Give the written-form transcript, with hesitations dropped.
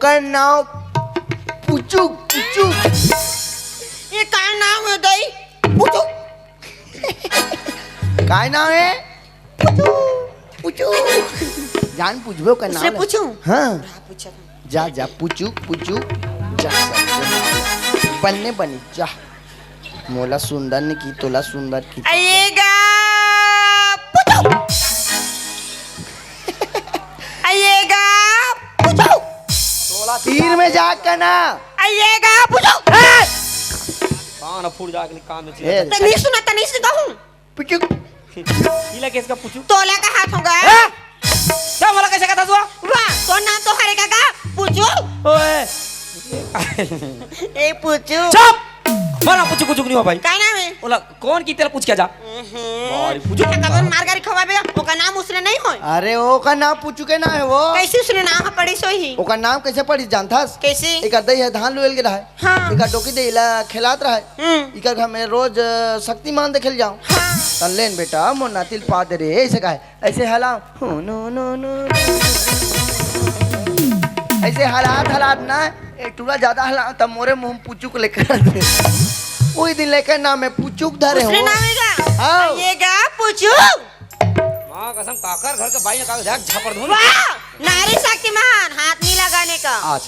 ओकर नाम पुचुक पुचुक। ये का नाम है दई? पुचुक। काय नाम है? पुचुक। जान पूछबो का नाम उसने पूछूं? हाँ पूछा जा जा पुचुक पुचुक जा बनने बनी जा। मोला सुंदर ने की तोला सुंदर की। आइएगा पुचुक। आइएगा पुचुक। तीर में जा का ना आइएगा पुचुक। कान फूट जाके कान में ए, तनी सुनता हूँ। पुचुक इला किसका पूछू तोला का हाथ होगा। क्या मला कैसे कहता तू वाह तो नाम तो हरे काका पुचुक। ओए ए पुचुक। चुप मला पूछू कुछ नहीं हो भाई का नाम है? बोला कौन की तेरा पूछ क्या जा और पूछो कदर मारगारी खवाबे ओका नाम उसने नहीं होय। अरे ओका नाम पुचुक है ना है वो। कैसे उसने नाम पड़ी सो ही? ओका नाम कैसे पड़ी जानथास? कैसे? एक दही है धान लुएल के रहा है। हाँ। एक डोकी दे इला खिलात रहा है। इका घर में रोज शक्तिमान देखेल जाऊं। हाँ। तन लेन बेटा मोना तिल पा दे रे ऐसे का है ऐसे हलाओ नो नो नो ऐसे हलात ना एक टूरा ज्यादा हला तब मोरे मुंह में पुचुक लेकर दे। वही दिन लेकर नाम है पुचुक धरे हो। उसने नाम है हाँ। आइएगा पुचुक। मां कसम काकर घर के भाई ने कहा झापड़ दूं वाह नारी शक्तिमान हाथ नहीं लगाने का। अच्छा